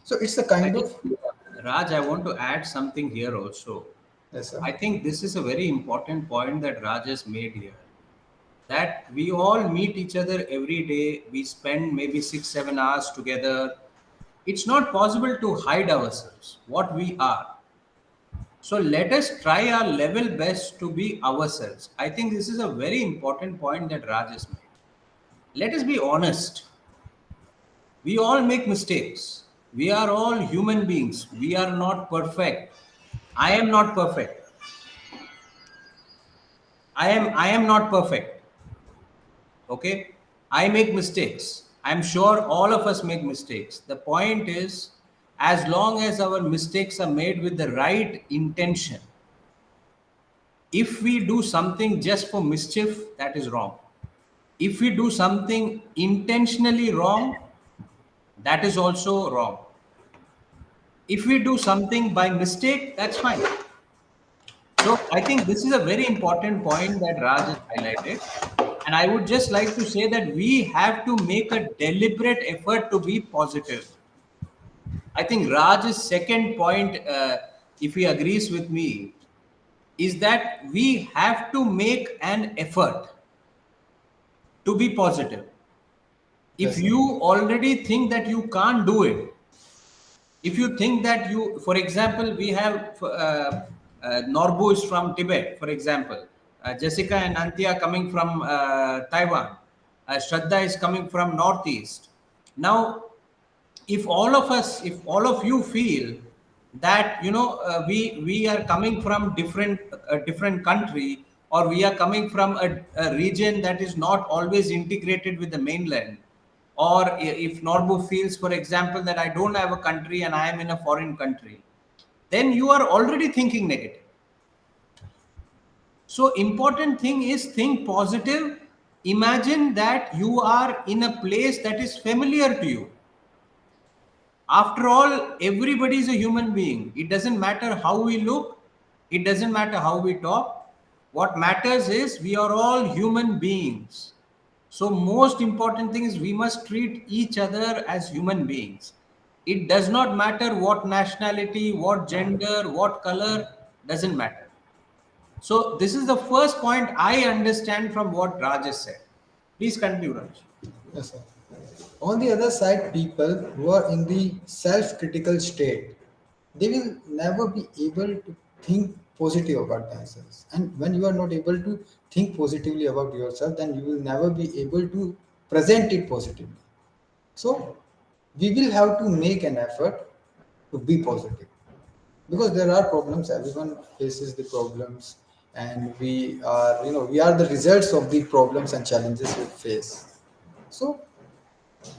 So it's a I kind think, of, Raj, I want to add something here also. yes, sir. I think this is a very important point that Raj has made here. That we all meet each other every day. We spend maybe 6, 7 hours together. It's not possible to hide ourselves, what we are. So let us try our level best to be ourselves. I think this is a very important point that Raj has made. Let us be honest. We all make mistakes. We are all human beings. We are not perfect. I am not perfect. I am not perfect. Okay? I make mistakes. I'm sure all of us make mistakes. The point is, as long as our mistakes are made with the right intention, if we do something just for mischief, that is wrong. If we do something intentionally wrong, that is also wrong. If we do something by mistake, that's fine. So I think this is a very important point that Raj has highlighted. And I would just like to say that we have to make a deliberate effort to be positive. I think Raj's second point, if he agrees with me, is that we have to make an effort to be positive. If Yes, sir. you already think that you can't do it, if you think that you, for example, we have Norbu is from Tibet, for example, Jessica and Antia coming from Taiwan, Shraddha is coming from Northeast. Now, if all of us, if all of you feel that we are coming from different country, or we are coming from a region that is not always integrated with the mainland, or if Norbu feels, for example, that I don't have a country and I am in a foreign country, then you are already thinking negative. So important thing is think positive. Imagine that you are in a place that is familiar to you. After all, everybody is a human being. It doesn't matter how we look, it doesn't matter how we talk. What matters is we are all human beings. So, most important thing is we must treat each other as human beings. It does not matter what nationality, what gender, what color, doesn't matter. So, this is the first point I understand from what Raj has said. Please continue, Raj. Yes, sir. On the other side, people who are in the self-critical state, they will never be able to think positive about themselves. And when you are not able to think positively about yourself, then you will never be able to present it positively. So we will have to make an effort to be positive, because there are problems. Everyone faces the problems, and we are the results of the problems and challenges we face. So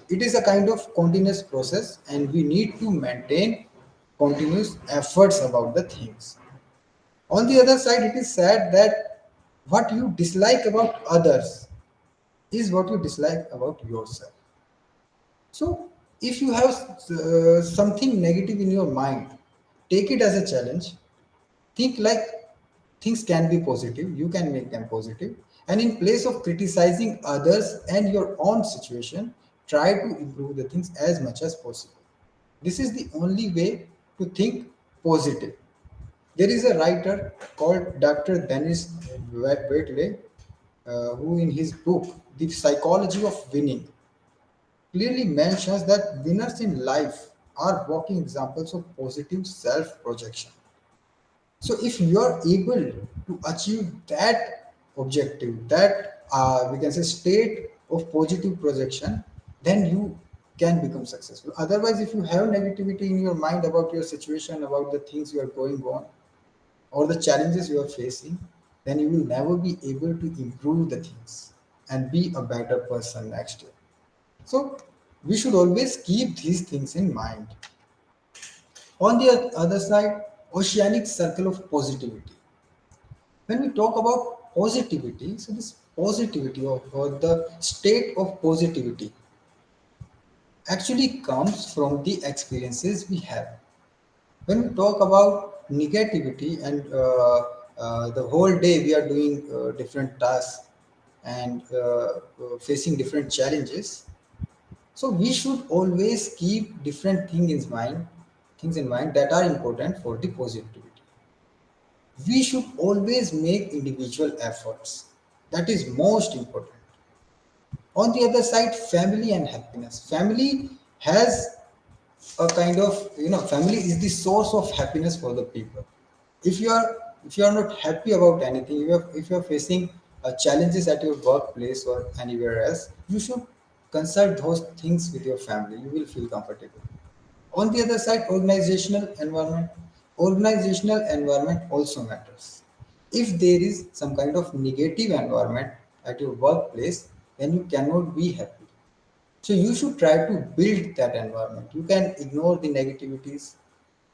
it is a kind of continuous process, and we need to maintain continuous efforts about the things. On the other side, it is said that what you dislike about others is what you dislike about yourself. So if you have something negative in your mind, take it as a challenge. Think like things can be positive, you can make them positive, and in place of criticizing others and your own situation, try to improve the things as much as possible. This is the only way to think positive. There is a writer called Dr. Dennis Waitley, who in his book The Psychology of Winning clearly mentions that winners in life are walking examples of positive self projection. So if you are able to achieve that objective, that we can say state of positive projection, then you can become successful. Otherwise, if you have negativity in your mind about your situation, about the things you are going on, or the challenges you are facing, then you will never be able to improve the things and be a better person next year. So we should always keep these things in mind. On the other side, oceanic circle of positivity. When we talk about positivity, so this positivity or the state of positivity actually comes from the experiences we have. When we talk about negativity and the whole day we are doing different tasks and facing different challenges, So we should always keep different things in mind that are important for the positivity. We should always make individual efforts. That is most important. On the other side, family and happiness. Family has a kind of, family is the source of happiness for the people. If you are not happy about anything, if you are facing challenges at your workplace or anywhere else, you should consult those things with your family. You will feel comfortable. On the other side, organizational environment also matters. If there is some kind of negative environment at your workplace, then you cannot be happy. So you should try to build that environment. You can ignore the negativities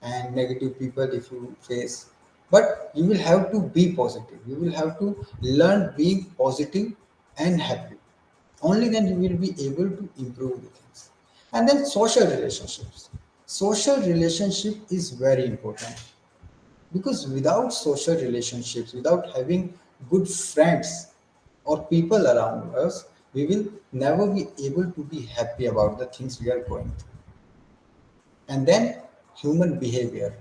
and negative people if you face, but you will have to be positive. You will have to learn being positive and happy. Only then you will be able to improve the things. And then social relationships. Social relationship is very important because without social relationships, without having good friends or people around us, we will never be able to be happy about the things we are going through. And then human behavior.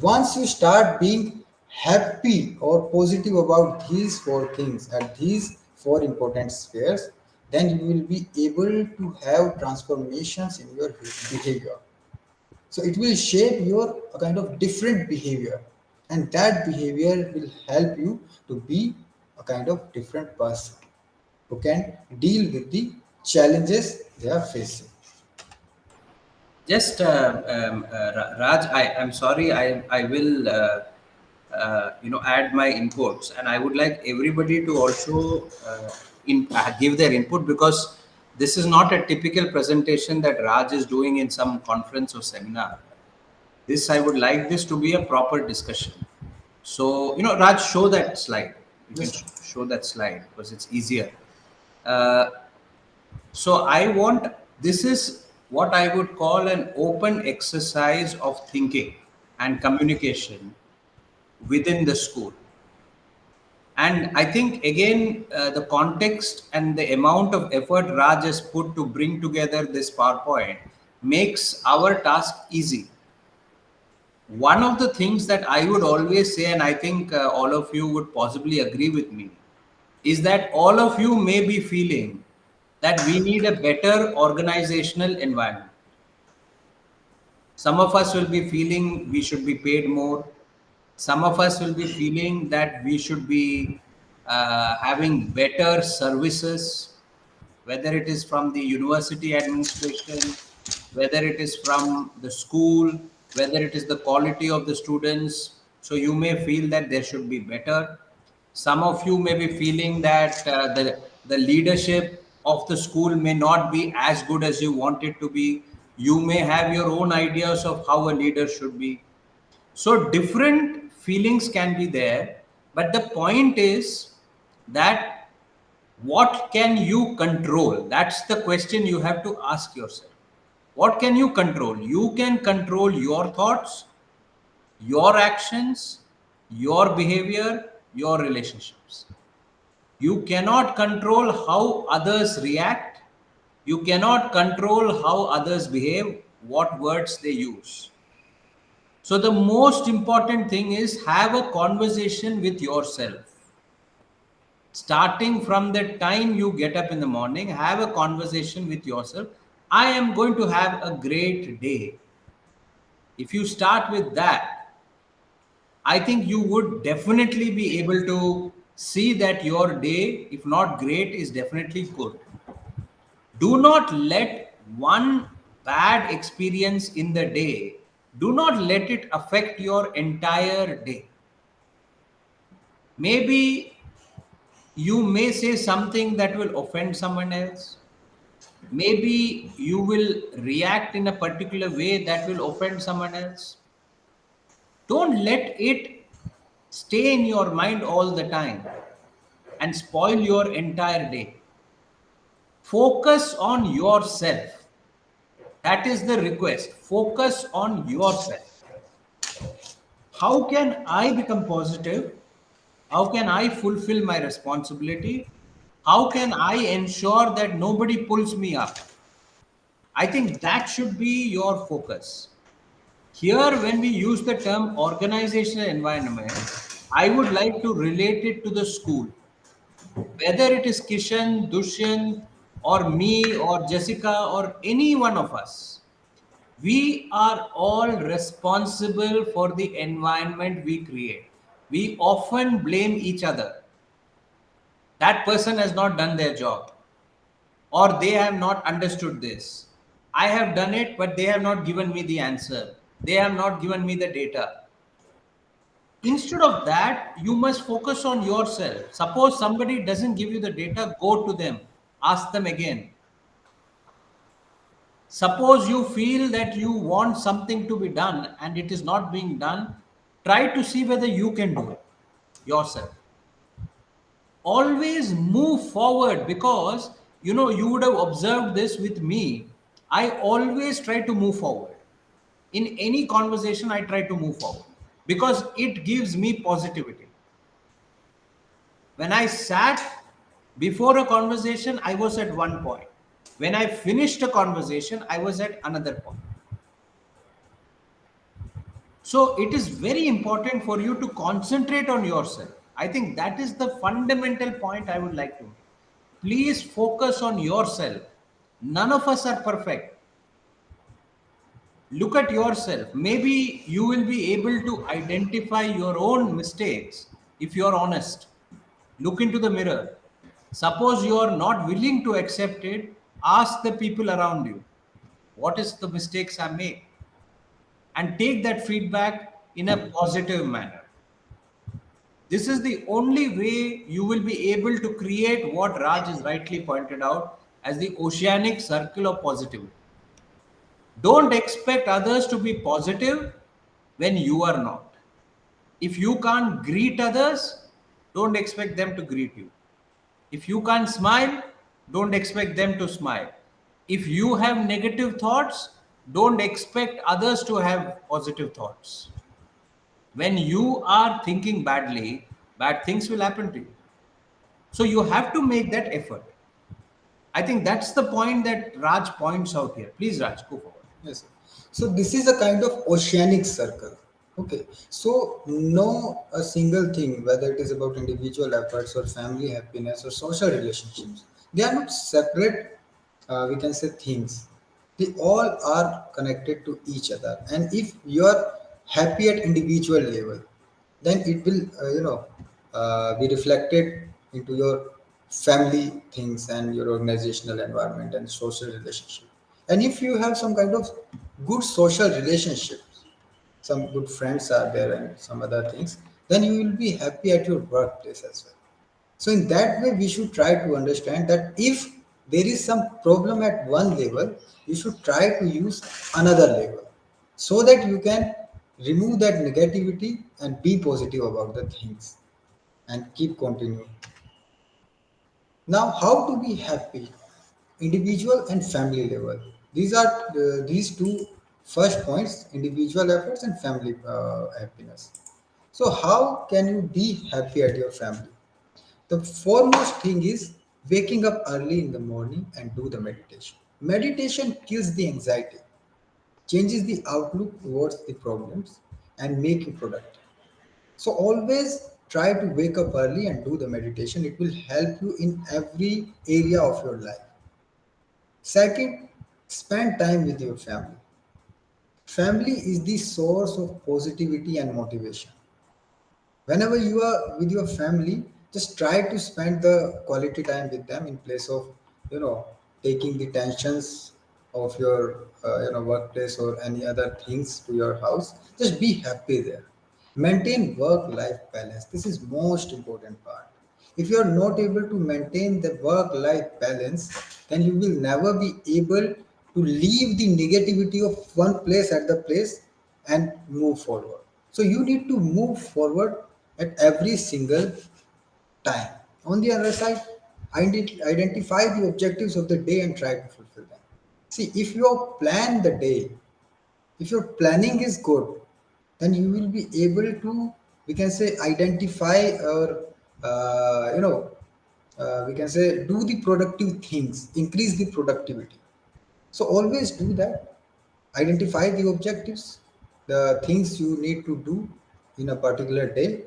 Once you start being happy or positive about these four things at these four important spheres, then you will be able to have transformations in your behavior. So it will shape your a kind of different behavior, and that behavior will help you to be a kind of different person who can deal with the challenges they are facing. Just Raj, I'm sorry. I will add my inputs, and I would like everybody to also give their input, because this is not a typical presentation that Raj is doing in some conference or seminar. This I would like this to be a proper discussion. So Raj, show that slide. You can Yes, sir. show that slide because it's easier. Uh, so I want, this is what I would call an open exercise of thinking and communication within the school. And I think again, the context and the amount of effort Raj has put to bring together this PowerPoint makes our task easy. One of the things that I would always say, and I think all of you would possibly agree with me, is that all of you may be feeling that we need a better organizational environment. Some of us will be feeling we should be paid more. Some of us will be feeling that we should be having better services, whether it is from the university administration, whether it is from the school, whether it is the quality of the students. So you may feel that there should be better. Some of you may be feeling that the leadership of the school may not be as good as you want it to be. You may have your own ideas of how a leader should be. So different feelings can be there, but the point is that what can you control? That's the question you have to ask yourself. What can you control? You can control your thoughts, your actions, your behavior, your relationships. You cannot control how others react. You cannot control how others behave, what words they use. So, the most important thing is have a conversation with yourself. Starting from the time you get up in the morning, have a conversation with yourself. I am going to have a great day. If you start with that, I think you would definitely be able to see that your day, if not great, is definitely good. Do not let one bad experience in the day, do not let it affect your entire day. Maybe you may say something that will offend someone else. Maybe you will react in a particular way that will offend someone else. Don't let it stay in your mind all the time and spoil your entire day. Focus on yourself. That is the request. Focus on yourself. How can I become positive? How can I fulfill my responsibility? How can I ensure that nobody pulls me up? I think that should be your focus. Here, when we use the term organizational environment, I would like to relate it to the school. Whether it is Kishan, Dushyant, or me, or Jessica, or any one of us, we are all responsible for the environment we create. We often blame each other. That person has not done their job, or they have not understood this. I have done it, but they have not given me the answer. They have not given me the data. Instead of that, you must focus on yourself. Suppose somebody doesn't give you the data, go to them, ask them again. Suppose you feel that you want something to be done and it is not being done, try to see whether you can do it yourself. Always move forward, because you would have observed this with me. I always try to move forward. In any conversation, I try to move forward because it gives me positivity. When I sat before a conversation, I was at one point. When I finished a conversation, I was at another point. So it is very important for you to concentrate on yourself. I think that is the fundamental point I would like to make. Please focus on yourself. None of us are perfect. Look at yourself. Maybe you will be able to identify your own mistakes if you are honest. Look into the mirror. Suppose you are not willing to accept it, ask the people around you, what is the mistakes I make? And take that feedback in a positive manner. This is the only way you will be able to create what Raj has rightly pointed out as the oceanic circle of positivity. Don't expect others to be positive when you are not. If you can't greet others, don't expect them to greet you. If you can't smile, don't expect them to smile. If you have negative thoughts, don't expect others to have positive thoughts. When you are thinking badly, bad things will happen to you. So you have to make that effort. I think that's the point that Raj points out here. Please, Raj, go forward. Yes. So this is a kind of oceanic circle. Okay. So no a single thing, whether it is about individual efforts or family happiness or social relationships, they are not separate. We can say things. They all are connected to each other. And if you are happy at individual level, then it will be reflected into your family things and your organizational environment and social relationship. And if you have some kind of good social relationships, some good friends are there and some other things, then you will be happy at your workplace as well. So in that way, we should try to understand that if there is some problem at one level, you should try to use another level so that you can remove that negativity and be positive about the things and keep continuing. Now, how to be happy, individual and family level. These are these two first points: individual efforts and family happiness. So, how can you be happy at your family? The foremost thing is waking up early in the morning and do the meditation. Meditation kills the anxiety, changes the outlook towards the problems, and make you productive. So always try to wake up early and do the meditation. It will help you in every area of your life. Second, spend time with your family. Family is the source of positivity and motivation. Whenever you are with your family, just try to spend the quality time with them in place of you know taking the tensions of your workplace or any other things to your house. Just be happy there. Maintain work life balance. This is most important part. If you are not able to maintain the work life balance, then you will never be able to leave the negativity of one place at the place and move forward. So you need to move forward at every single time. On the other side, identify the objectives of the day and try to fulfill them. See, if you plan the day, if your planning is good, then you will be able to, we can say, identify or, we can say, do the productive things, increase the productivity. So always do that. Identify the objectives, the things you need to do in a particular day,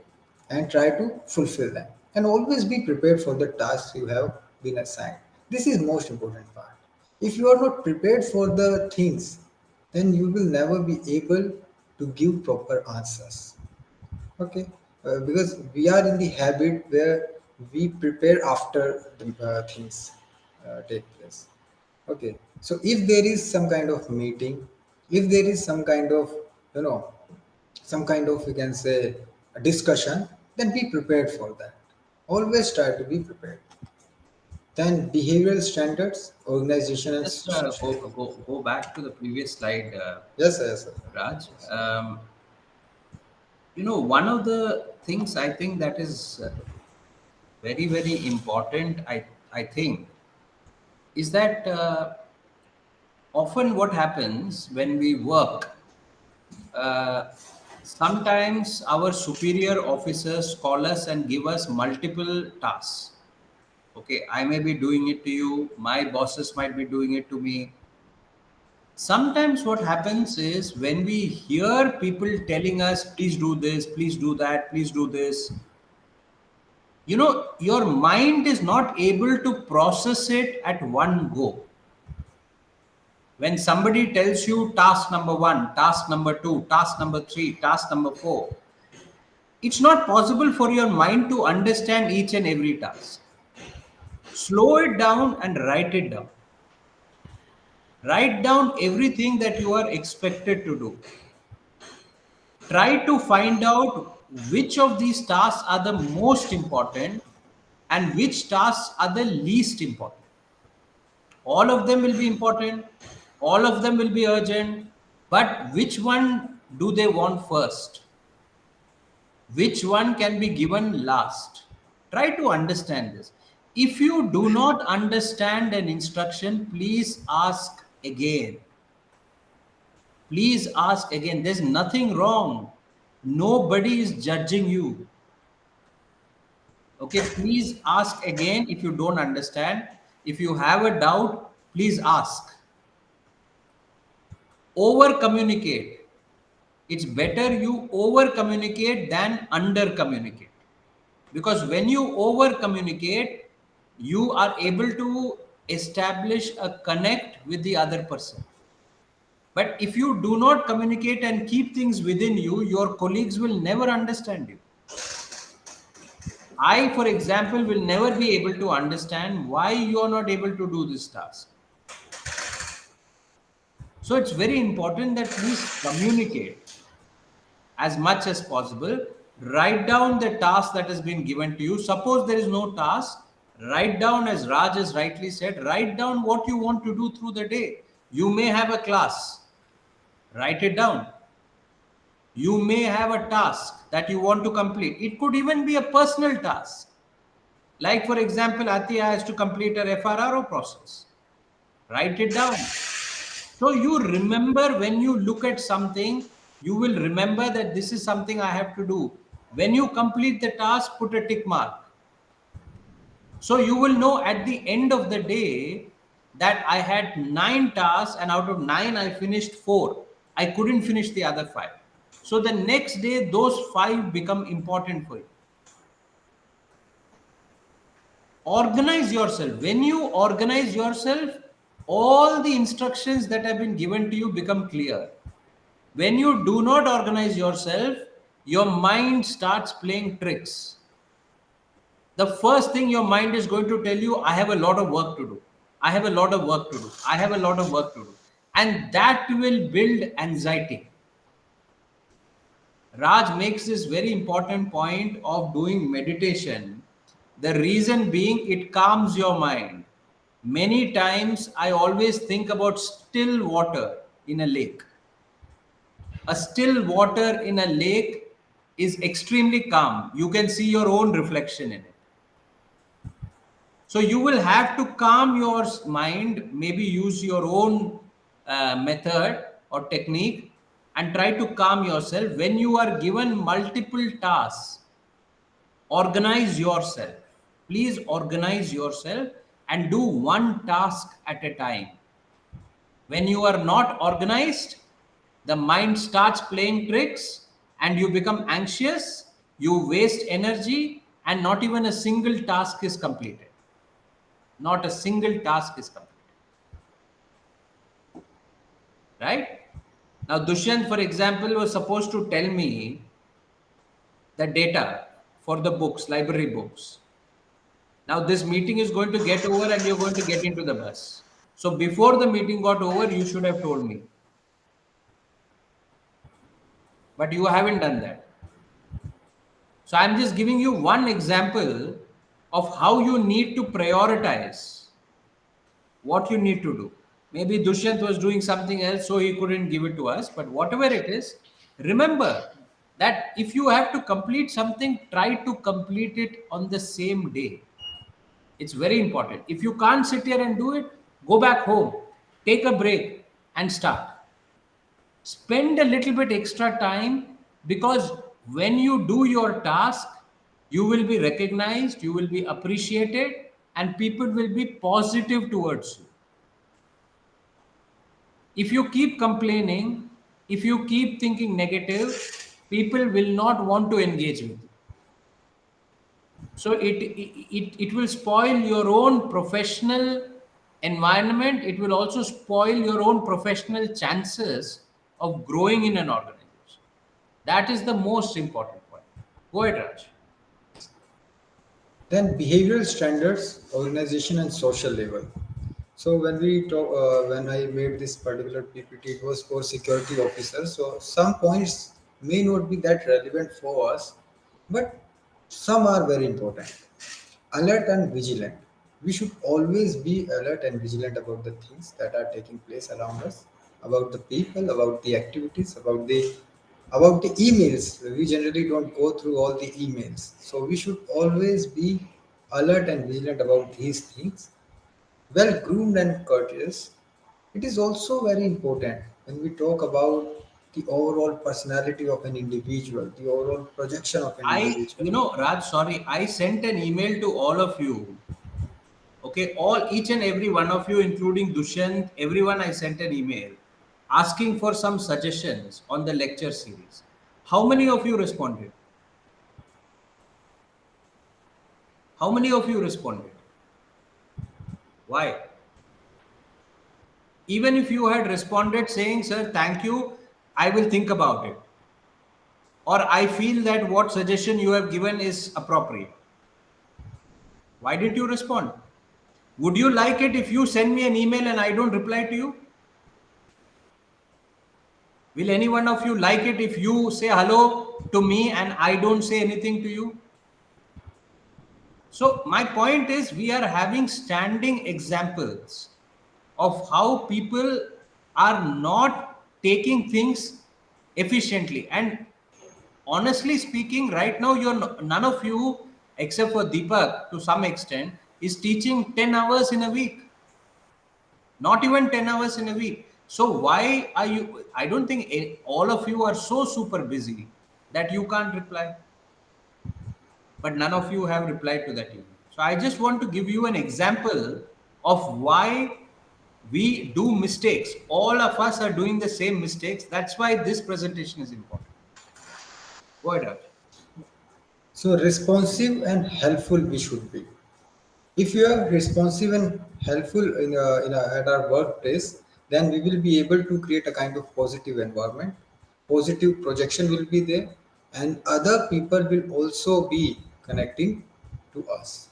and try to fulfill them. And always be prepared for the tasks you have been assigned. This is most important part. If you are not prepared for the things, then you will never be able to give proper answers. Okay, because we are in the habit where we prepare after the things take place. Okay, so if there is some kind of meeting, if there is some kind of, you know, some kind of, we can say, a discussion, then be prepared for that. Always try to be prepared. Then behavioral standards, organization and Just social. go back to the previous slide, Yes, sir, yes, sir. Raj. One of the things I think that is very, very important, I think, is that often what happens when we work, uh, sometimes our superior officers call us and give us multiple tasks. Okay, I may be doing it to you, my bosses might be doing it to me. Sometimes what happens is when we hear people telling us, please do this, please do that, please do this, your mind is not able to process it at one go. When somebody tells you task number 1, task number 2, task number 3, task number 4, it's not possible for your mind to understand each and every task. Slow it down and write it down. Write down everything that you are expected to do. Try to find out which of these tasks are the most important and which tasks are the least important. All of them will be important, all of them will be urgent, but which one do they want first? Which one can be given last? Try to understand this. If you do not understand an instruction, please ask again. Please ask again. There's nothing wrong. Nobody is judging you. Okay, please ask again if you don't understand. If you have a doubt, please ask. Over communicate. It's better you over communicate than under communicate. Because when you over communicate, you are able to establish a connect with the other person. But if you do not communicate and keep things within you, your colleagues will never understand you. I, for example, will never be able to understand why you are not able to do this task. So it's very important that please communicate as much as possible. Write down the task that has been given to you. Suppose there is no task, write down, as Raj has rightly said, write down what you want to do through the day. You may have a class, write it down. You may have a task that you want to complete. It could even be a personal task. Like, for example, Atiya has to complete her FRRO process. Write it down. So you remember when you look at something, you will remember that this is something I have to do. When you complete the task, put a tick mark. So you will know at the end of the day that I had 9 tasks and out of 9, I finished 4. I couldn't finish the other 5. So the next day, those 5 become important for you. Organize yourself. When you organize yourself, all the instructions that have been given to you become clear. When you do not organize yourself, your mind starts playing tricks. The first thing your mind is going to tell you, I have a lot of work to do. I have a lot of work to do. I have a lot of work to do. And that will build anxiety. Raj makes this very important point of doing meditation. The reason being, it calms your mind. Many times, I always think about still water in a lake. A still water in a lake is extremely calm. You can see your own reflection in it. So you will have to calm your mind, maybe use your own method or technique and try to calm yourself. When you are given multiple tasks, organize yourself. Please organize yourself and do one task at a time. When you are not organized, the mind starts playing tricks and you become anxious, you waste energy, and not even a single task is completed. Not a single task is completed. Right? Now, Dushyant, for example, was supposed to tell me the data for the books, library books. Now, this meeting is going to get over and you're going to get into the bus. So, before the meeting got over, you should have told me. But you haven't done that. So, I'm just giving you one example of how you need to prioritize what you need to do. Maybe Dushyant was doing something else, so he couldn't give it to us. But whatever it is, remember that if you have to complete something, try to complete it on the same day. It's very important. If you can't sit here and do it, go back home, take a break, and start. Spend a little bit extra time, because when you do your task, you will be recognized, you will be appreciated, and people will be positive towards you. If you keep complaining, if you keep thinking negative, people will not want to engage with you. So it will spoil your own professional environment. It will also spoil your own professional chances of growing in an organization. That is the most important point. Go ahead, Raj. Then behavioral standards, organization and social level. So when we talk, when I made this particular PPT, it was for security officers. So some points may not be that relevant for us, but some are very important. Alert and vigilant. We should always be alert and vigilant about the things that are taking place around us, about the people, about the activities, about the emails. We generally don't go through all the emails, so we should always be alert and vigilant about these things. Well groomed and courteous. It is also very important when we talk about the overall personality of an individual, the overall projection of an individual. Raj, sorry, I sent an email to all of you. Okay, all each and every one of you, including Dushyant, everyone, I sent an email asking for some suggestions on the lecture series. How many of you responded? How many of you responded? Why? Even if you had responded saying, "Sir, thank you, I will think about it," or "I feel that what suggestion you have given is appropriate," why did you respond? Would you like it if you send me an email and I don't reply to you? Will any one of you like it if you say hello to me and I don't say anything to you? So, my point is, we are having standing examples of how people are not taking things efficiently. And honestly speaking, right now, none of you, except for Deepak to some extent, is teaching 10 hours in a week. Not even 10 hours in a week. So why are you, I don't think all of you are so super busy that you can't reply, but none of you have replied to that email. So I just want to give you an example of why we do mistakes. All of us are doing the same mistakes. That's why this presentation is important. Go ahead, Raj. So responsive and helpful we should be. If you are responsive and helpful at our workplace, then we will be able to create a kind of positive environment. Positive projection will be there, and other people will also be connecting to us.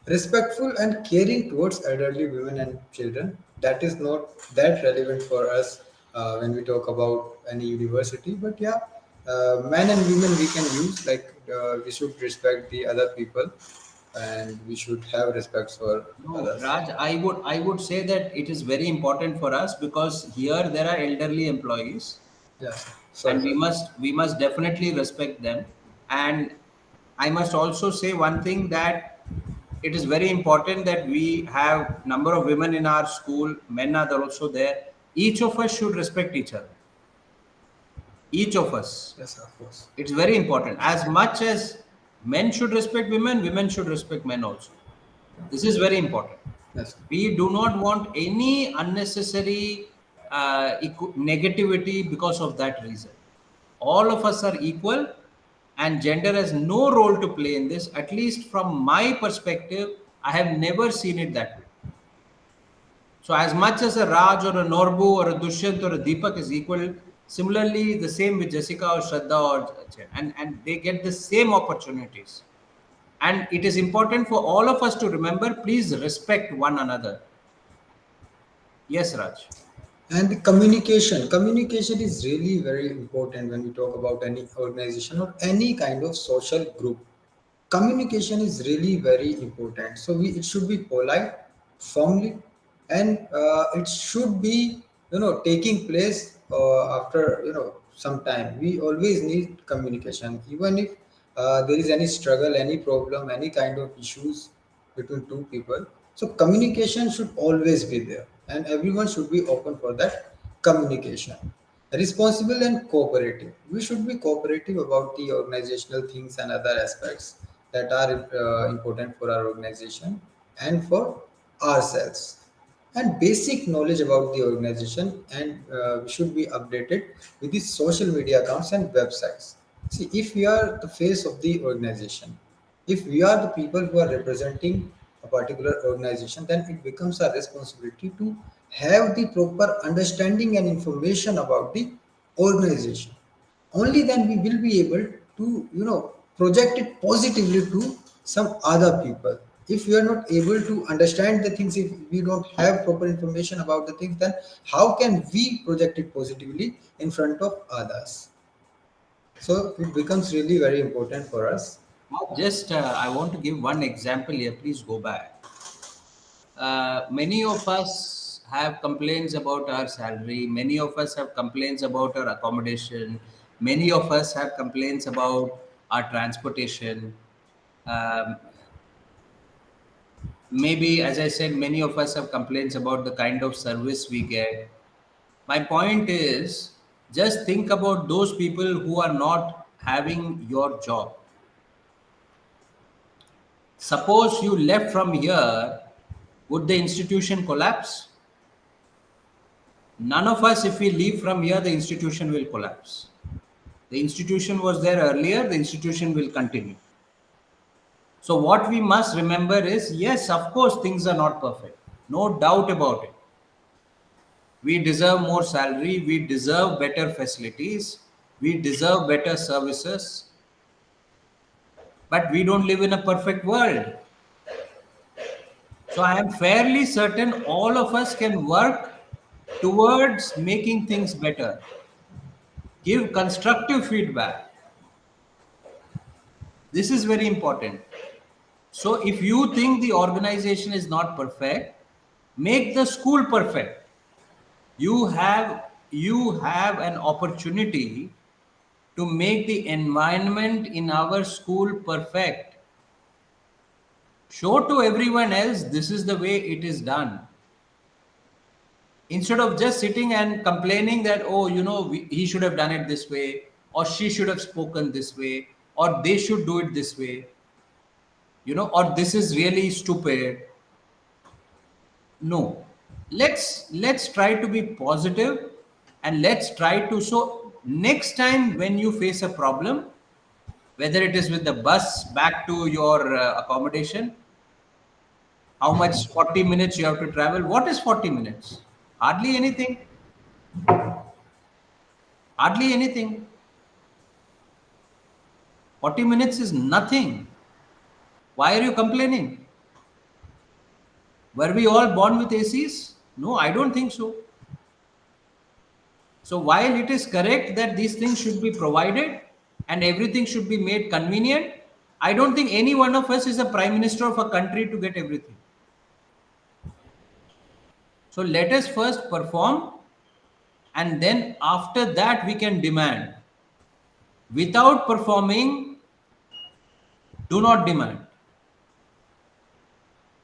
Respectful and caring towards elderly women and children. That is not that relevant for us when we talk about any university. But yeah, men and women we can use, like we should respect the other people and we should have respect for No, others. Raj, I would say that it is very important for us because here there are elderly employees, Yes. Sorry, and we sorry. must we must definitely respect them. And I must also say one thing, that it is very important that we have number of women in our school, men are also there. Each of us should respect each other. Each of us. Yes, of course. It's very important. As much as men should respect women, women should respect men also. This is very important. Yes. We do not want any unnecessary. negativity because of that reason. All of us are equal, and gender has no role to play in this. At least from my perspective, I have never seen it that way. So, as much as a Raj or a Norbu or a Dushyant or a Deepak is equal, similarly, the same with Jessica or Shraddha or and they get the same opportunities. And it is important for all of us to remember, please respect one another. Yes, Raj. And the communication is really very important when we talk about any organization or any kind of social group. Communication is really very important, so it should be polite, firmly, and it should be, taking place after, some time. We always need communication, even if there is any struggle, any problem, any kind of issues between two people. So communication should always be there, and everyone should be open for that communication. Responsible and cooperative. We should be cooperative about the organizational things and other aspects that are important for our organization and for ourselves. And basic knowledge about the organization, and should be updated with the social media accounts and websites. See, if we are the face of the organization, if we are the people who are representing a particular organization, then it becomes our responsibility to have the proper understanding and information about the organization. Only then we will be able to, project it positively to some other people. If we are not able to understand the things, if we don't have proper information about the things, then how can we project it positively in front of others? So it becomes really very important for us. Just I want to give one example here. Please go back. Many of us have complaints about our salary. Many of us have complaints about our accommodation. Many of us have complaints about our transportation. Um, Maybe, as I said, many of us have complaints about the kind of service we get. My point is, just think about those people who are not having your job. Suppose you left from here, would the institution collapse? None of us, if we leave from here, the institution will collapse. The institution was there earlier, the institution will continue. So, what we must remember is, yes, of course, things are not perfect. No doubt about it. We deserve more salary, we deserve better facilities, we deserve better services, but we don't live in a perfect world. So, I am fairly certain all of us can work towards making things better. Give constructive feedback. This is very important. So if you think the organization is not perfect, make the school perfect. You have an opportunity to make the environment in our school perfect. Show to everyone else this is the way it is done. Instead of just sitting and complaining that, oh, he should have done it this way, or she should have spoken this way, or they should do it this way, or this is really stupid. No, let's try to be positive, and let's try to, so next time when you face a problem, whether it is with the bus back to your accommodation, how much 40 minutes you have to travel. What is 40 minutes? Hardly anything. Hardly anything. 40 minutes is nothing. Why are you complaining? Were we all born with ACs? No, I don't think so. So while it is correct that these things should be provided and everything should be made convenient, I don't think any one of us is a prime minister of a country to get everything. So let us first perform, and then after that we can demand. Without performing, do not demand.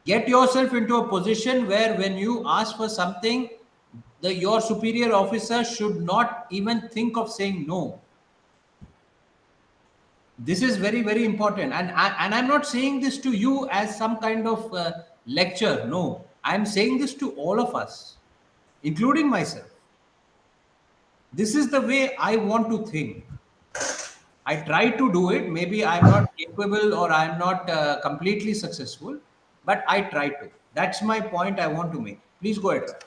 Get yourself into a position where when you ask for something, your superior officer should not even think of saying no. This is very, very important, and I'm not saying this to you as some kind of lecture. No, I'm saying this to all of us, including myself. This is the way I want to think. I try to do it. Maybe I'm not capable or I'm not completely successful, but I try to. That's my point I want to make. Please go ahead, Raj.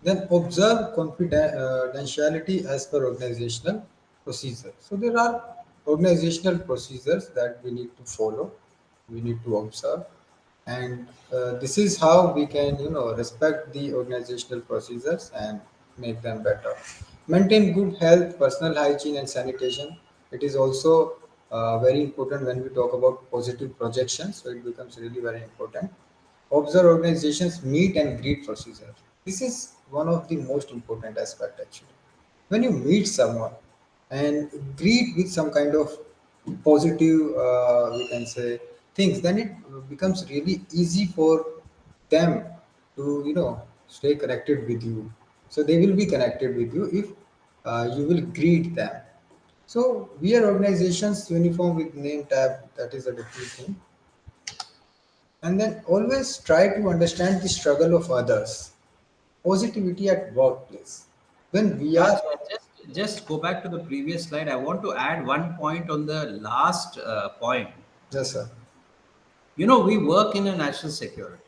Then observe confidentiality as per organizational procedure. So there are organizational procedures that we need to follow, we need to observe, and this is how we can, respect the organizational procedures and make them better. Maintain good health, personal hygiene, and sanitation. It is also very important when we talk about positive projections. So it becomes really very important. Observe organizations meet and greet procedure. This is one of the most important aspect actually. When you meet someone and greet with some kind of positive, we can say things, then it becomes really easy for them to stay connected with you. So they will be connected with you if you will greet them. So wear organizations uniform with name tab. That is a different thing. And then always try to understand the struggle of others. Positivity at workplace. When we Raj, are, just go back to the previous slide. I want to add one point on the last point. yes, sir. We work in a national security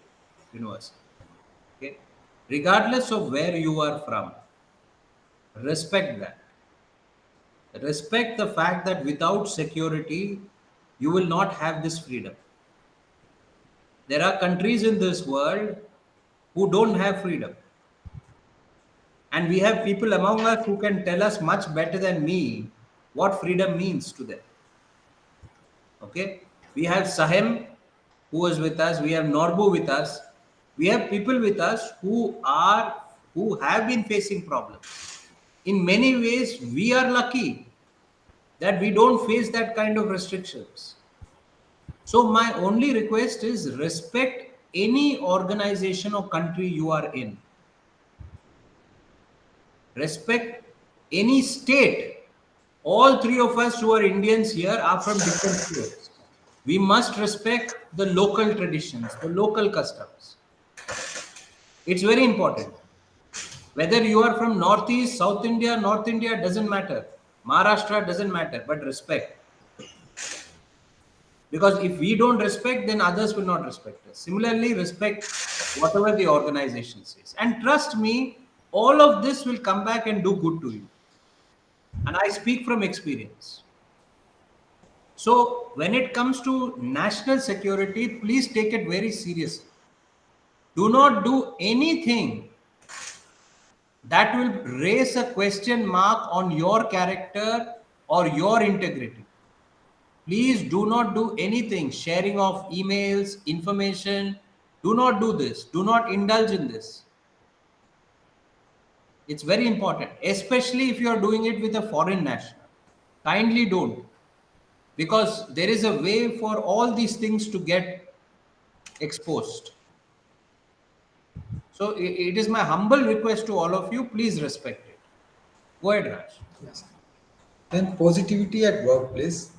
university. Okay, regardless of where you are from, respect that. Respect the fact that without security, you will not have this freedom. There are countries in this world who don't have freedom. And we have people among us who can tell us much better than me what freedom means to them. Okay? We have Sahem who is with us, we have Norbu with us, we have people with us who have been facing problems. In many ways, we are lucky that we don't face that kind of restrictions. So my only request is respect any organization or country you are in. Respect any state. All three of us who are Indians here are from different states. We must respect the local traditions, the local customs. It's very important. Whether you are from Northeast, South India, North India, doesn't matter. Maharashtra doesn't matter, but respect. Because if we don't respect, then others will not respect us. Similarly, respect whatever the organization says. And trust me, all of this will come back and do good to you. And I speak from experience. So, when it comes to national security, please take it very seriously. Do not do anything that will raise a question mark on your character or your integrity. Please do not do anything, sharing of emails, information. Do not do this. Do not indulge in this. It's very important, especially if you are doing it with a foreign national. Kindly don't, because there is a way for all these things to get exposed. So it is my humble request to all of you, please respect it. Go ahead, Raj. Yes. Then positivity at workplace.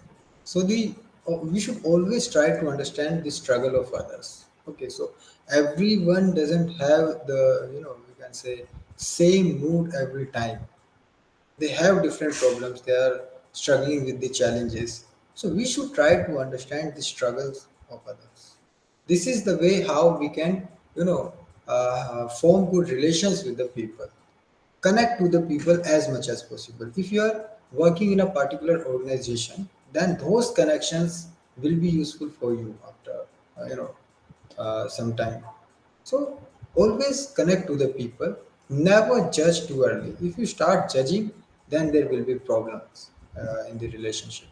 So we should always try to understand the struggle of others. Okay, so everyone doesn't have the we can say same mood every time. They have different problems. They are struggling with the challenges. So we should try to understand the struggles of others. This is the way how we can form good relations with the people, connect to the people as much as possible. If you are working in a particular organization, then those connections will be useful for you after some time. So always connect to the people. Never judge too early. If you start judging, then there will be problems in the relationship.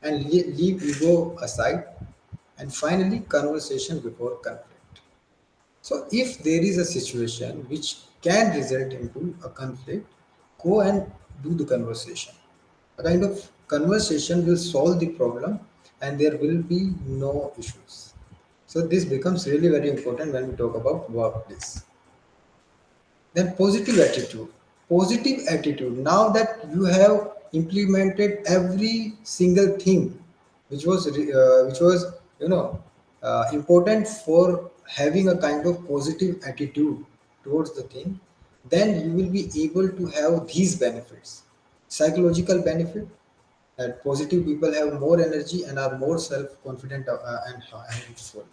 And leave ego aside. And finally, conversation before conflict. So if there is a situation which can result into a conflict, go and do the conversation. A kind of conversation will solve the problem and there will be no issues. So this becomes really very important when we talk about workplace. Then positive attitude. Positive attitude. Now that you have implemented every single thing, which was important for having a kind of positive attitude towards the thing. then you will be able to have these benefits. Psychological benefit, that positive people have more energy and are more self-confident and helpful.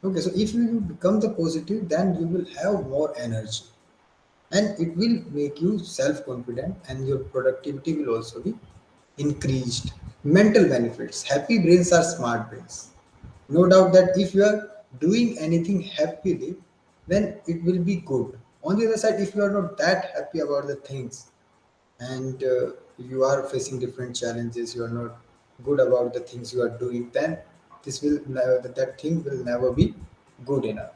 Okay, so if you become the positive, then you will have more energy and it will make you self-confident and your productivity will also be increased. Mental benefits, happy brains are smart brains. No doubt that if you are doing anything happily, then it will be good. On the other side, if you are not that happy about the things and you are facing different challenges, you are not good about the things you are doing, then that thing will never be good enough.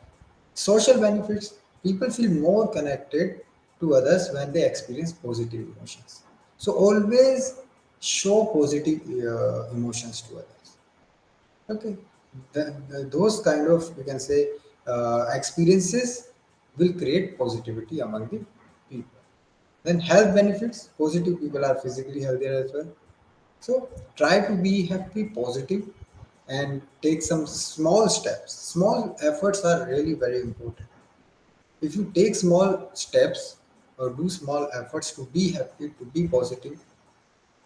Social benefits, people feel more connected to others when they experience positive emotions. So always show positive emotions to others. Okay, those kind of, you can say, experiences will create positivity among the people. Then health benefits, positive people are physically healthier as well. So try to be happy, positive, and take some small steps. Small efforts are really very important. If you take small steps or do small efforts to be happy, to be positive,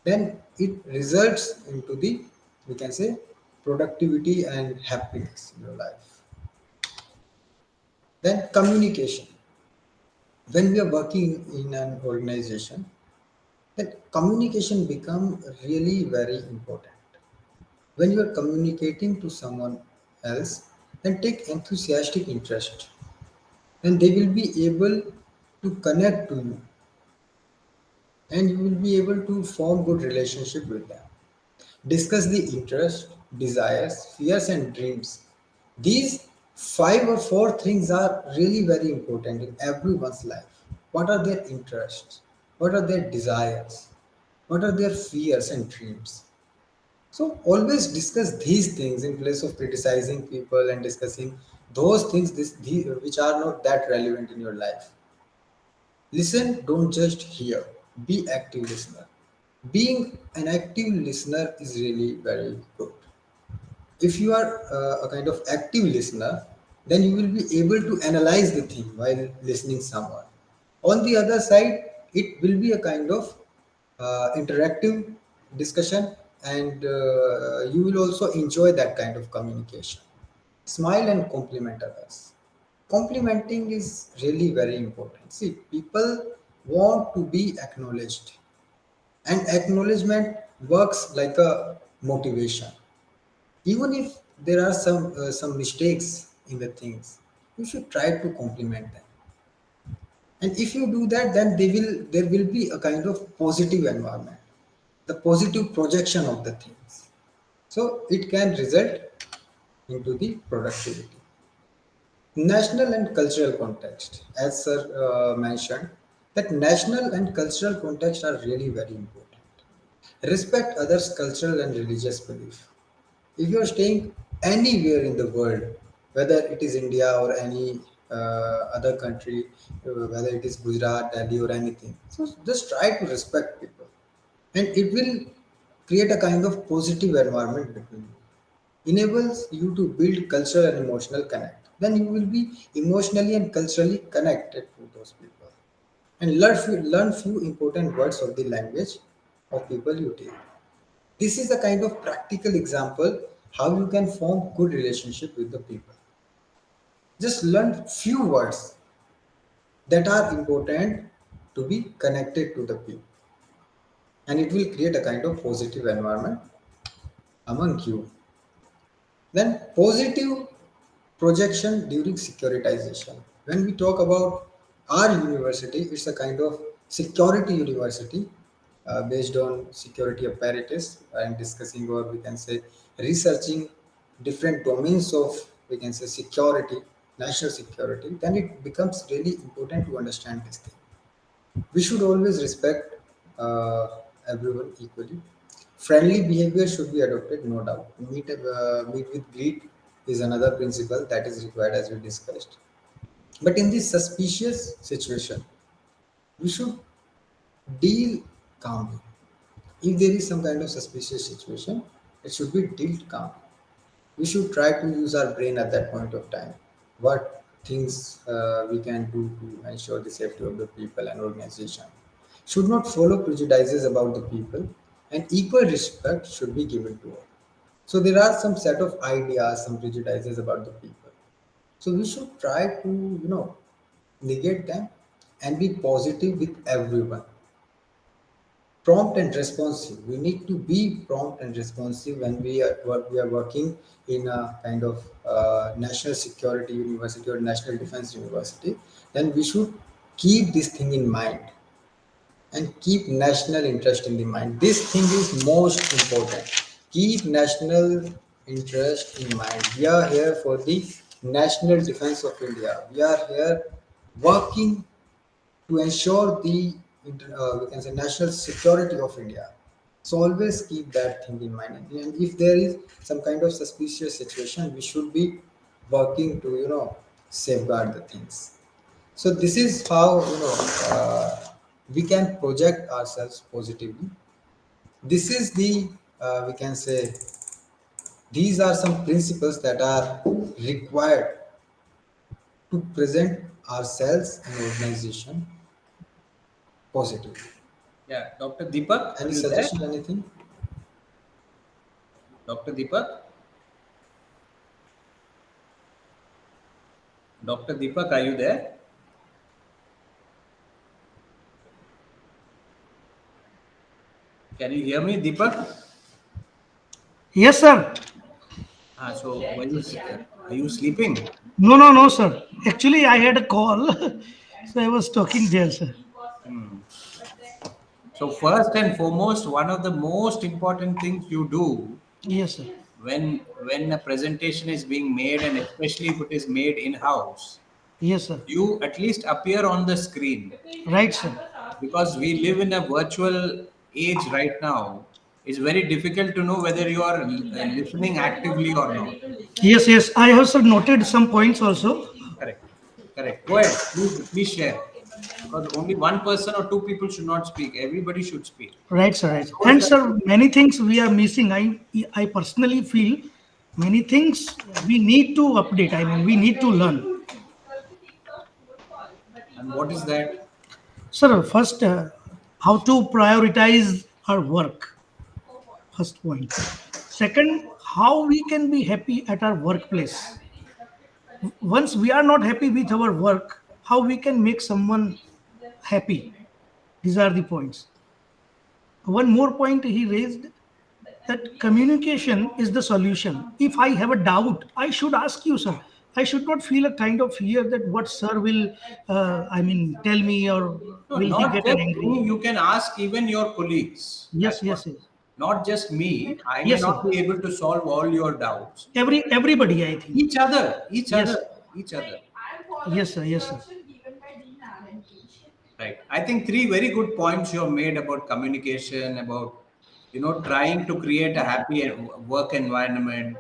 then it results into the, we can say, productivity and happiness in your life. Then communication. When we are working in an organization, then communication become really very important. When you are communicating to someone else, then take enthusiastic interest, and they will be able to connect to you, and you will be able to form good relationship with them. Discuss the interests, desires, fears, and dreams. These five or four things are really very important in everyone's life. What are their interests, what are their desires, what are their fears and dreams? So always discuss these things in place of criticizing people and discussing those things which are not that relevant in your life. Listen, don't just hear. Be active listener. Being an active listener is really very good. If you are a kind of active listener, then you will be able to analyze the thing while listening someone. On the other side, it will be a kind of interactive discussion, and you will also enjoy that kind of communication. Smile and compliment others. Complimenting is really very important. See, people want to be acknowledged, and acknowledgement works like a motivation. Even if there are some mistakes in the things, you should try to compliment them. And if you do that, then there will be a kind of positive environment, the positive projection of the things. So it can result into the productivity. National and cultural context, as sir mentioned, that national and cultural context are really very important. Respect others' cultural and religious belief. If you are staying anywhere in the world, whether it is India or any other country, whether it is Gujarat, Delhi, or anything, so just try to respect people, and it will create a kind of positive environment between you. Enables you to build cultural and emotional connect. Then you will be emotionally and culturally connected to those people, and learn few important words of the language of people you deal. This is a kind of practical example how you can form good relationship with the people. Just learn few words that are important to be connected to the people, and it will create a kind of positive environment among you. Then positive projection during securitization. When we talk about our university, it's a kind of security university based on security apparatus and discussing, or we can say researching different domains of, we can say, security, national security. Then it becomes really important to understand this thing. We should always respect uh, everyone equally. Friendly behavior should be adopted, no doubt. Meet with greed is another principle that is required, as we discussed. But in this suspicious situation, we should deal calmly. If there is some kind of suspicious situation, it should be dealt calmly. We should try to use our brain at that point of time. What? things we can do to ensure the safety of the people and organization should not follow prejudices about the people, and equal respect should be given to all. So there are some set of ideas, some prejudices about the people. So we should try to, negate them and be positive with everyone. Prompt and responsive. We need to be prompt and responsive when we are working in a kind of national security university or national defense university. Then we should keep this thing in mind and keep national interest in the mind. This thing is most important. Keep national interest in mind. We are here for the national defense of India. We are here working to ensure the we can say national security of India. So always keep that thing in mind. And if there is some kind of suspicious situation, we should be working to safeguard the things. So this is how we can project ourselves positively. This is the we can say these are some principles that are required to present ourselves and organization positively. Yeah, Dr. Deepak, are Any you there? suggestion, anything? Dr. Deepak? Dr. Deepak, are you there? Can you hear me, Deepak? Yes, sir. So are you sleeping? No, no, no, sir. Actually, I had a call, so I was talking there, sir. Hmm. So first and foremost, one of the most important things you do Yes, sir. when a presentation is being made, and especially if it is made in house, Yes, sir. you at least appear on the screen, Right, sir. because we live in a virtual age right now. It's very difficult to know whether you are listening actively or not. Yes, yes. I have, sir, noted some points also. Correct. Correct. Go ahead. Please share. Because only one person or two people should not speak. Everybody should speak. Right, sir. Right. So is And, that sir, many things we are missing. I personally feel many things we need to update. I mean, we need to learn. and what is that? Sir, first, how to prioritize our work. First point. Second, how we can be happy at our workplace. Once we are not happy with our work, how we can make someone happy? These are the points. One more point he raised, that communication is the solution. If I have a doubt, I should ask you, sir. I should not feel a kind of fear that what sir will tell me, or No, will he not get just angry. me. You can ask even your colleagues. That's Yes, what. yes, yes. Not just me. I may Yes, sir. not be able to solve all your doubts. Everybody, I think. Each other, each Yes. other, each other. Yes, sir. Yes, sir. Right. I think three very good points you have made about communication, about trying to create a happy work environment.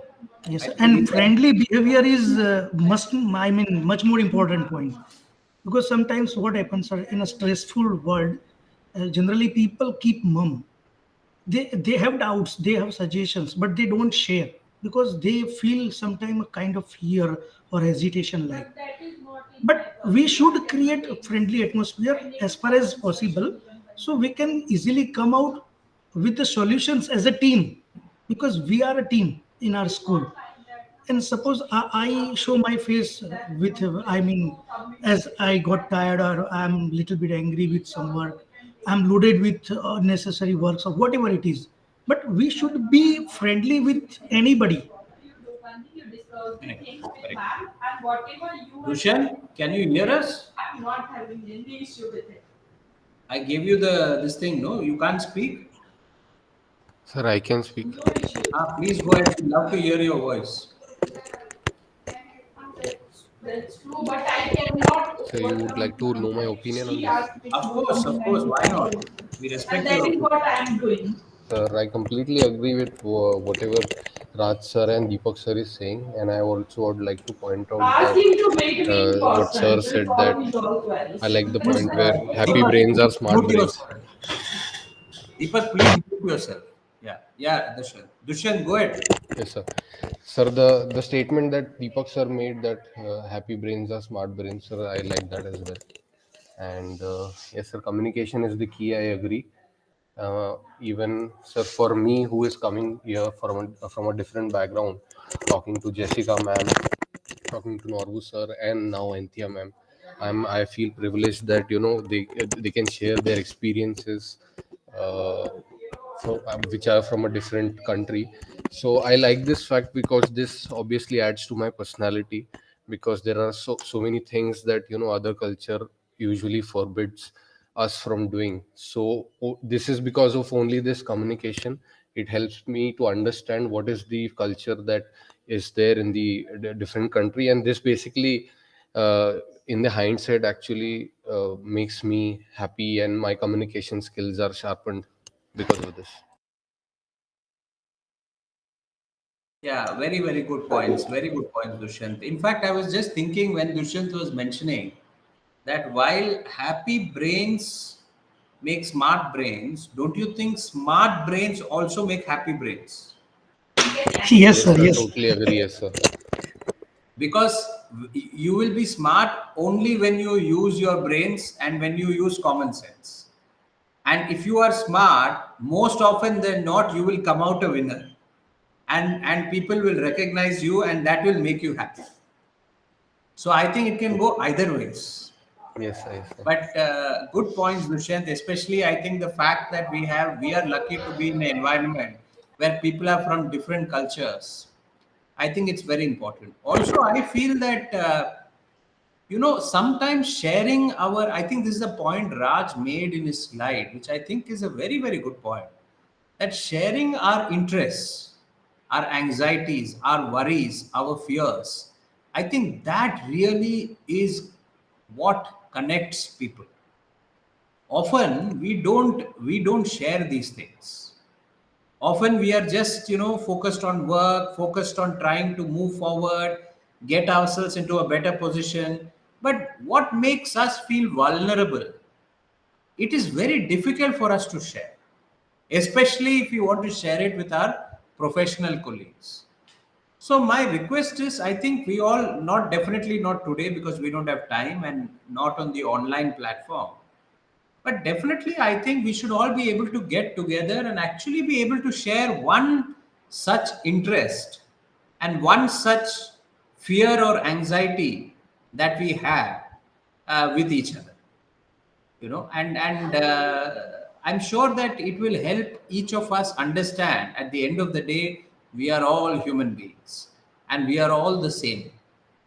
Yes, I sir. think And these are friendly behavior is much more important point, because sometimes what happens, sir, in a stressful world, generally people keep mum. They have doubts, they have suggestions, but they don't share because they feel sometimes a kind of fear or hesitation like. But we should create a friendly atmosphere as far as possible, so we can easily come out with the solutions as a team, because we are a team in our school. And suppose I show my face with, as I got tired or I'm little bit angry with some work, I'm loaded with unnecessary works or whatever it is. But we should be friendly with anybody. correct. Correct. Dushan, can you hear us? I gave you this thing. No, you can't speak. Sir, I can speak. Please go ahead. We'd love to hear your voice. So you would like to know my opinion on this? Of course, of course. Why not? We respect your opinion. Sir, I completely agree with whatever Raj sir and Deepak sir is saying, and I also would like to point out that what sir said, that I like the Please, point where happy Deepak, brains are please smart mute brains. yourself. Deepak, please mute yourself. Yeah, Dushyant, go ahead. Yes, sir. Sir, the statement that Deepak sir made, that happy brains are smart brains, sir, I like that as well. And yes, sir, communication is the key. I agree. Even sir, for me, who is coming here from a different background, talking to Jessica ma'am, talking to Norbu sir, and now Anthea ma'am, I feel privileged that they can share their experiences, uh, which are from a different country. So I like this fact because this obviously adds to my personality, because there are so many things that other culture usually forbids us from doing. So this is because of only this communication. It helps me to understand what is the culture that is there in the different country, and this basically, uh, in the hindsight, actually makes me happy, and my communication skills are sharpened because of this. Yeah, very, very good points. Very good points, Dushyant. In fact, I was just thinking when Dushyant was mentioning that while happy brains make smart brains, don't you think smart brains also make happy brains? Yes, Yes, sir. sir. Yes. Totally agree. Yes, sir. Because you will be smart only when you use your brains and when you use common sense. And if you are smart, most often than not, you will come out a winner, and people will recognize you, and that will make you happy. So I think it can go either ways. Yes, sir. Yes, sir. But good points, Dushyant. Especially, I think the fact that we are lucky to be in an environment where people are from different cultures. I think it's very important. Also, I feel that sometimes sharing our. I think this is a point Raj made in his slide, which I think is a very, very good point. That sharing our interests, our anxieties, our worries, our fears. I think that really is what connects people. Often we don't share these things. Often we are just focused on work, focused on trying to move forward, get ourselves into a better position. But what makes us feel vulnerable, it is very difficult for us to share, especially if you want to share it with our professional colleagues. So my request is, I think we all, not definitely not today because we don't have time and not on the online platform, but definitely I think we should all be able to get together and actually be able to share one such interest and one such fear or anxiety that we have with each other, and I'm sure that it will help each of us understand at the end of the day we are all human beings and we are all the same,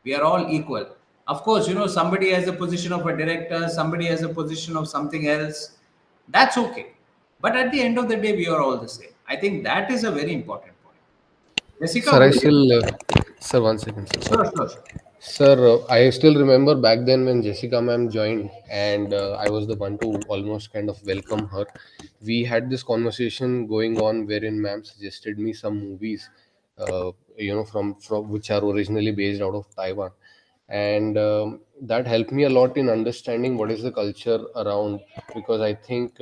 we are all equal. Of course, somebody has a position of a director, somebody has a position of something else, that's okay, but at the end of the day we are all the same. I think that is a very important point. Jessica, Sir, I would you? still, sir, one second, sir. Sure, Sorry. sure, sure. Sir, I still remember back then when Jessica ma'am joined, and I was the one to almost kind of welcome her. We had this conversation going on wherein ma'am suggested me some movies, from which are originally based out of Taiwan, and that helped me a lot in understanding what is the culture around, because I think.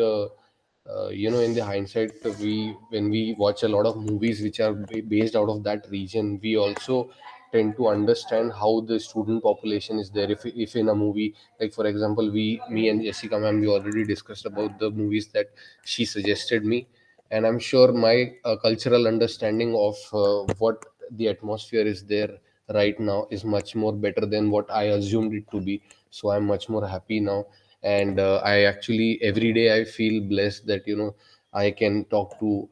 In the hindsight, we when we watch a lot of movies which are based out of that region, we also tend to understand how the student population is there. If in a movie, like for example, me and Jessica ma'am, we already discussed about the movies that she suggested me, and I'm sure my cultural understanding of what the atmosphere is there right now is much more better than what I assumed it to be. So I'm much more happy now, and I actually every day I feel blessed that I can talk to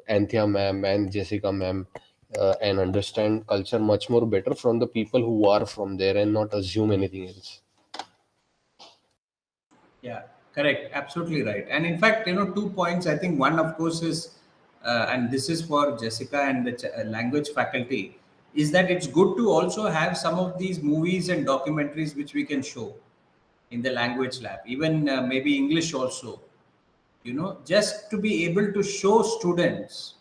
Anthea ma'am and Jessica ma'am, and understand culture much more better from the people who are from there and not assume anything else. Yeah, correct. Absolutely right. And in fact, 2 points. I think one, of course, is, and this is for Jessica and the language faculty, is that it's good to also have some of these movies and documentaries which we can show in the language lab, even maybe English also, just to be able to show students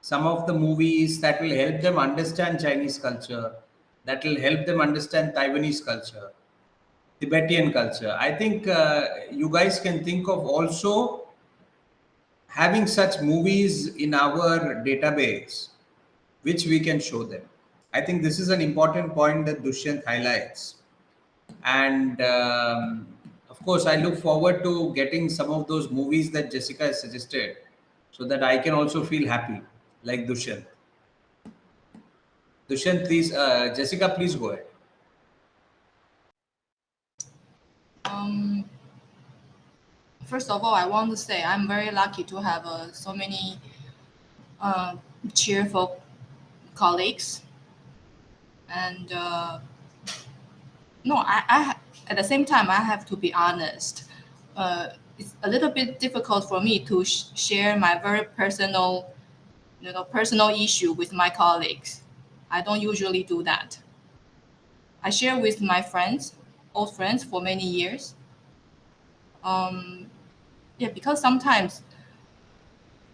some of the movies that will help them understand Chinese culture, that will help them understand Taiwanese culture, Tibetan culture. I think you guys can think of also having such movies in our database which we can show them. I think this is an important point that Dushyant highlights. And of course, I look forward to getting some of those movies that Jessica has suggested so that I can also feel happy like Dushyant. Dushyant, please, Jessica, please go ahead. Um, First of all, I want to say I'm very lucky to have so many uh, cheerful colleagues. And no, at the same time, I have to be honest. It's a little bit difficult for me to share my very personal, personal issue with my colleagues. I don't usually do that. I share with my friends, old friends for many years. Um, yeah, because sometimes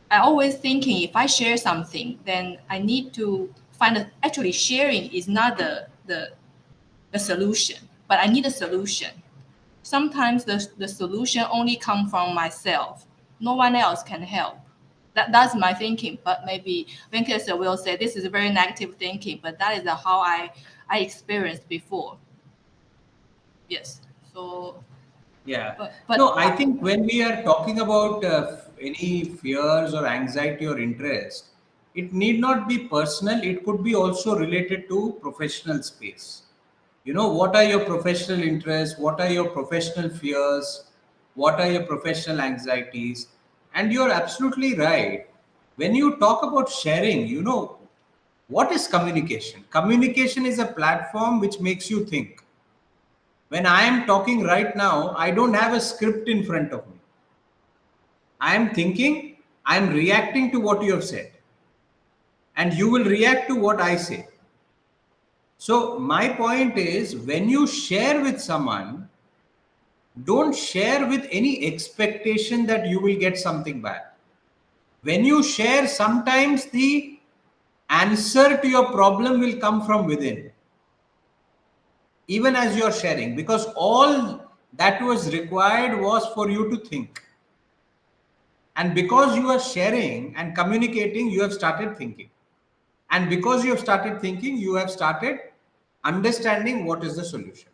I always thinking if I share something, then I need to find actually sharing is not the solution, but I need a solution. Sometimes the solution only come from myself. No one else can help. That's my thinking, but maybe Venkata will say this is a very negative thinking, but that is how I experienced before. Yes. So, Yeah. but No, I think when we are talking about any fears or anxiety or interest, it need not be personal. It could be also related to professional space. You know, what are your professional interests? What are your professional fears? What are your professional anxieties? And you're absolutely right. When you talk about sharing, what is communication? Communication is a platform which makes you think. When I am talking right now, I don't have a script in front of me. I am thinking, I am reacting to what you have said, and you will react to what I say. So, my point is when you share with someone, don't share with any expectation that you will get something back. When you share, sometimes the answer to your problem will come from within, even as you're sharing, because all that was required was for you to think. And because you are sharing and communicating, you have started thinking. And because you have started thinking, you have started understanding what is the solution.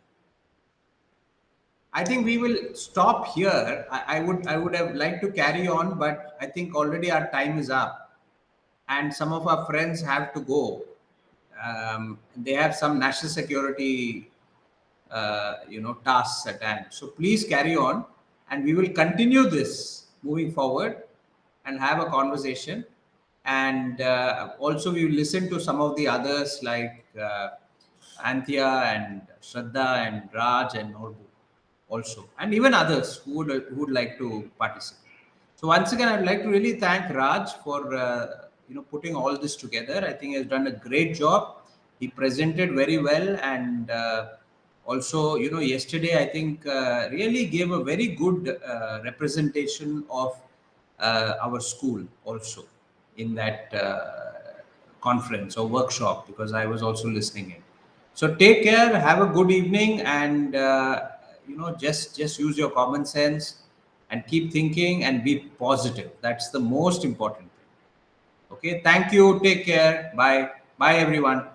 I think we will stop here. I would have liked to carry on, but I think already our time is up, and some of our friends have to go. They have some national security, tasks at hand. So please carry on, and we will continue this moving forward and have a conversation. And also, we will listen to some of the others like Anthea and Shraddha and Raj and Norbu also, and even others who would like to participate. So once again, I'd like to really thank Raj for putting all this together. I think he has done a great job. He presented very well, and also yesterday I think really gave a very good representation of our school also in that conference or workshop, because I was also listening in. So take care, have a good evening, and just use your common sense and keep thinking and be positive. That's the most important thing. Okay, thank you. Take care. Bye. Bye, everyone.